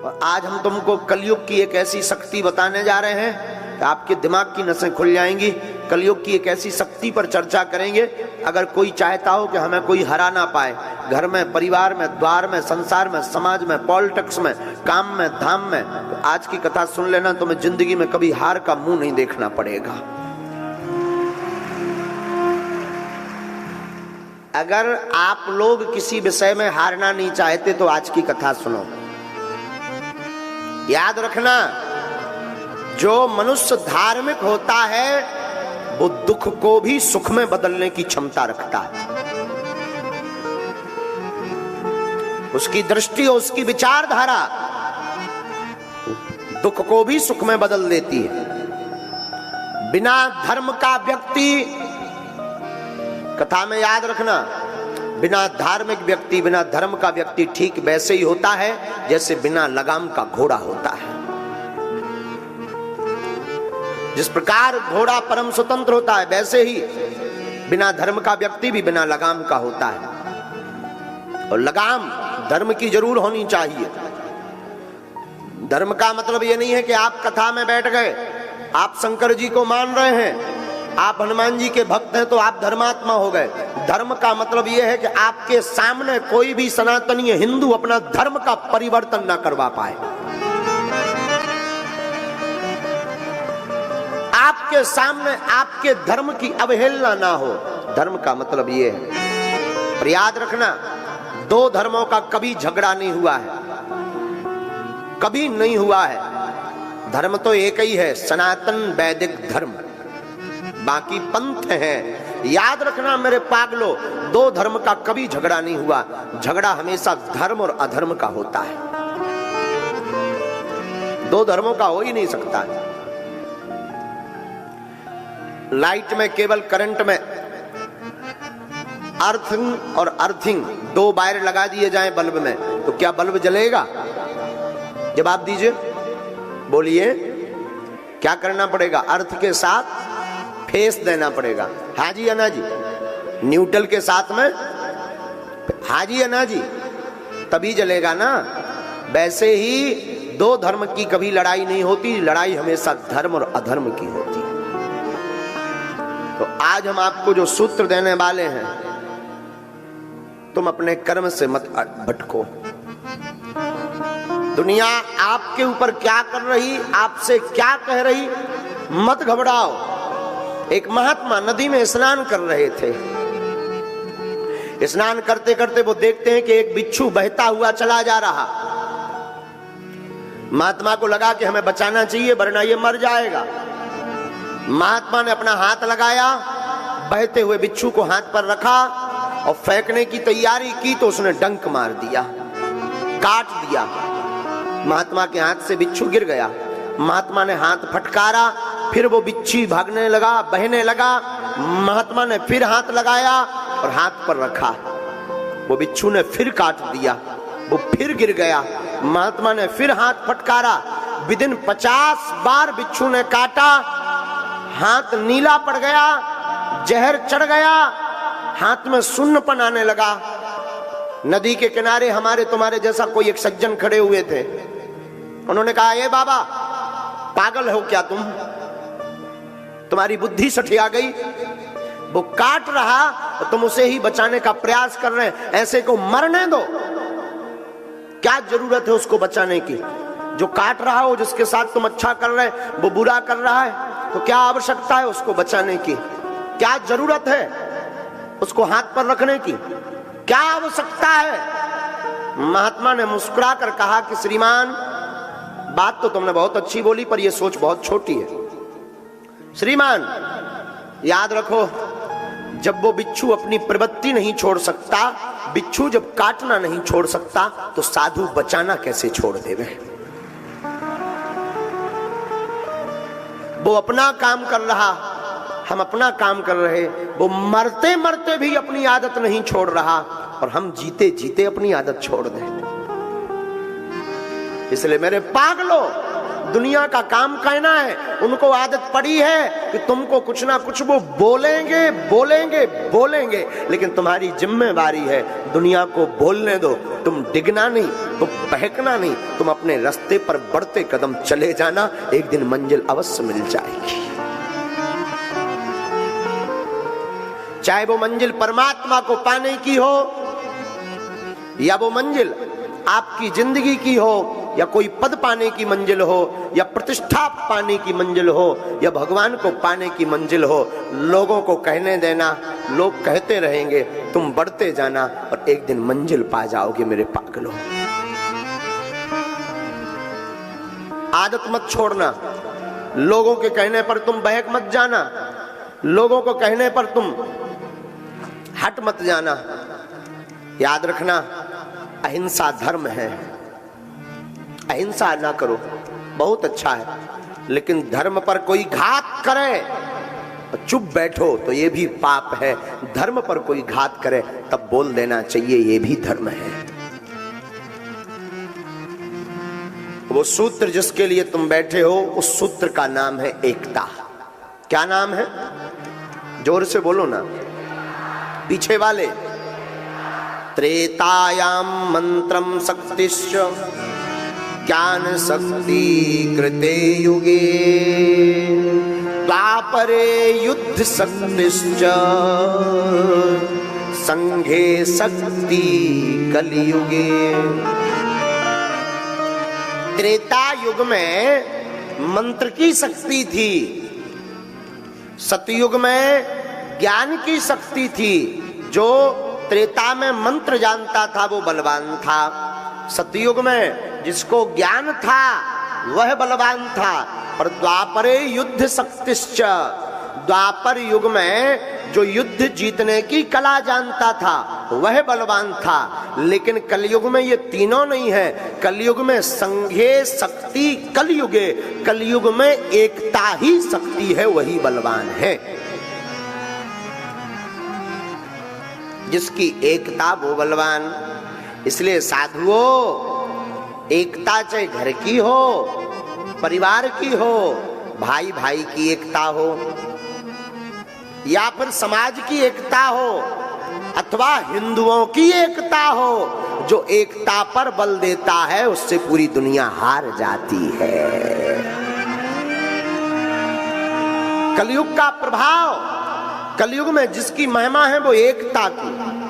और आज हम तुमको कलयुग की एक ऐसी शक्ति बताने जा रहे हैं कि आपके दिमाग की नसें खुल जाएंगी। कलयुग की एक ऐसी शक्ति पर चर्चा करेंगे। अगर कोई चाहता हो कि हमें कोई हरा ना पाए, घर में, परिवार में, द्वार में, संसार में, समाज में, पॉलिटिक्स में, काम में, धाम में, तो आज की कथा सुन लेना, तुम्हें जिंदगी में कभी हार का मुंह नहीं देखना पड़ेगा। अगर आप लोग किसी विषय में हारना नहीं चाहते तो आज की कथा सुनो। याद रखना, जो मनुष्य धार्मिक होता है वो दुख को भी सुख में बदलने की क्षमता रखता है। उसकी दृष्टि और उसकी विचारधारा दुख को भी सुख में बदल देती है। बिना धर्म का व्यक्ति, कथा में याद रखना, बिना धार्मिक व्यक्ति, बिना धर्म का व्यक्ति ठीक वैसे ही होता है जैसे बिना लगाम का घोड़ा होता है। जिस प्रकार घोड़ा परम स्वतंत्र होता है, वैसे ही बिना धर्म का व्यक्ति भी बिना लगाम का होता है। और लगाम धर्म की जरूर होनी चाहिए। धर्म का मतलब ये नहीं है कि आप कथा में बैठ गए, आप शंकर जी को मान रहे हैं, आप हनुमान जी के भक्त हैं तो आप धर्मात्मा हो गए। धर्म का मतलब यह है कि आपके सामने कोई भी सनातनी हिंदू अपना धर्म का परिवर्तन ना करवा पाए। आपके सामने आपके धर्म की अवहेलना ना हो। धर्म का मतलब यह है। पर याद रखना, दो धर्मों का कभी झगड़ा नहीं हुआ है, कभी नहीं हुआ है। धर्म तो एक ही है, सनातन वैदिक धर्म, बाकी पंथ हैं। याद रखना मेरे पागलो, दो धर्म का कभी झगड़ा नहीं हुआ। झगड़ा हमेशा धर्म और अधर्म का होता है। दो धर्मों का हो ही नहीं सकता है। लाइट में केवल करंट में अर्थिंग और अर्थिंग दो वायर लगा दिए जाएं बल्ब में, तो क्या बल्ब जलेगा? जवाब दीजिए, बोलिए, क्या करना पड़ेगा? अर्थ के साथ फेस देना पड़ेगा। हाँ जी अन्ना जी, न्यूट्रल के साथ में हाँ जी अन्ना जी, तभी जलेगा ना। वैसे ही दो धर्म की कभी लड़ाई नहीं होती, लड़ाई हमेशा धर्म और अधर्म की होती है। तो आज हम आपको जो सूत्र देने वाले हैं, तुम अपने कर्म से मत भटको। दुनिया आपके ऊपर क्या कर रही, आपसे क्या कह रही, मत घबराओ। एक महात्मा नदी में स्नान कर रहे थे। स्नान करते करते वो देखते हैं कि एक बिच्छू बहता हुआ चला जा रहा। महात्मा को लगा कि हमें बचाना चाहिए वरना ये मर जाएगा। महात्मा ने अपना हाथ लगाया, बहते हुए बिच्छू को हाथ पर रखा और फेंकने की तैयारी की तो उसने डंक मार दिया, काट दिया। महात्मा के हाथ से बिच्छू गिर गया। महात्मा ने हाथ फटकारा, फिर वो बिच्छू भागने लगा, बहने लगा। महात्मा ने फिर हाथ लगाया और हाथ पर रखा। वो बिच्छू ने फिर काट दिया, वो फिर गिर गया। महात्मा ने फिर हाथ फटकारा। विदिन 50 बार बिच्छू ने काटा। हाथ नीला पड़ गया, जहर चढ़ गया, हाथ में सुन्नपन आने लगा। नदी के किनारे हमारे तुम्हारे जैसा कोई एक सज्जन खड़े हुए थे। उन्होंने कहा, ए बाबा, पागल हो क्या तुम? तुम्हारी बुद्धि सठिया गई? वो काट रहा और तुम उसे ही बचाने का प्रयास कर रहे हैं। ऐसे को मरने दो। क्या जरूरत है उसको बचाने की? जो काट रहा हो, जिसके साथ तुम अच्छा कर रहे हैं, वो बुरा कर रहा है, तो क्या आवश्यकता है उसको बचाने की? क्या जरूरत है उसको हाथ पर रखने की? क्या आवश्यकता है? महात्मा ने मुस्कुरा कर कहा कि श्रीमान, बात तो तुमने बहुत अच्छी बोली पर यह सोच बहुत छोटी है। श्रीमान, याद रखो, जब वो बिच्छू अपनी प्रवृत्ति नहीं छोड़ सकता, बिच्छू जब काटना नहीं छोड़ सकता, तो साधु बचाना कैसे छोड़ देवे? वो अपना काम कर रहा, हम अपना काम कर रहे। वो मरते मरते भी अपनी आदत नहीं छोड़ रहा और हम जीते जीते अपनी आदत छोड़ दें। इसलिए मेरे पागलों, दुनिया का काम कहना है। उनको आदत पड़ी है कि तुमको कुछ ना कुछ वो बोलेंगे बोलेंगे बोलेंगे, लेकिन तुम्हारी जिम्मेवारी है दुनिया को बोलने दो। तुम डिगना नहीं, तुम बहकना नहीं, तुम अपने रास्ते पर बढ़ते कदम चले जाना, एक दिन मंजिल अवश्य मिल जाएगी। चाहे वो मंजिल परमात्मा को पाने की हो, या वो मंजिल आपकी जिंदगी की हो, या कोई पद पाने की मंजिल हो, या प्रतिष्ठा पाने की मंजिल हो, या भगवान को पाने की मंजिल हो, लोगों को कहने देना। लोग कहते रहेंगे, तुम बढ़ते जाना और एक दिन मंजिल पा जाओगे मेरे पागलों। आदत मत छोड़ना, लोगों के कहने पर तुम बहक मत जाना, लोगों को कहने पर तुम हट मत जाना। याद रखना, अहिंसा धर्म है। अहिंसा ना करो, बहुत अच्छा है, लेकिन धर्म पर कोई घात करे और चुप बैठो तो ये भी पाप है। धर्म पर कोई घात करे तब बोल देना चाहिए, ये भी धर्म है। वो सूत्र जिसके लिए तुम बैठे हो, उस सूत्र का नाम है एकता। क्या नाम है? जोर से बोलो ना, पीछे वाले। त्रेतायाम मंत्रम शक्तिश्च ज्ञान शक्ति कृते युगे, द्वापरे युद्ध शक्तिश्च संघे शक्ति कलियुगे। त्रेता युग में मंत्र की शक्ति थी, सतयुग में ज्ञान की शक्ति थी। जो त्रेता में मंत्र जानता था वो बलवान था, सतयुग में जिसको ज्ञान था वह बलवान था। पर द्वापरे युद्ध शक्तिश्च, द्वापर युग में जो युद्ध जीतने की कला जानता था वह बलवान था। लेकिन कलयुग में ये तीनों नहीं है। कलयुग में संघे शक्ति कलयुगे, कलयुग में एकता ही शक्ति है, वही बलवान है। जिसकी एकता वो बलवान। इसलिए साधुओं, एकता चाहे घर की हो, परिवार की हो, भाई भाई की एकता हो, या फिर समाज की एकता हो, अथवा हिंदुओं की एकता हो, जो एकता पर बल देता है उससे पूरी दुनिया हार जाती है। कलयुग का प्रभाव, कलयुग में जिसकी महिमा है वो एकता की।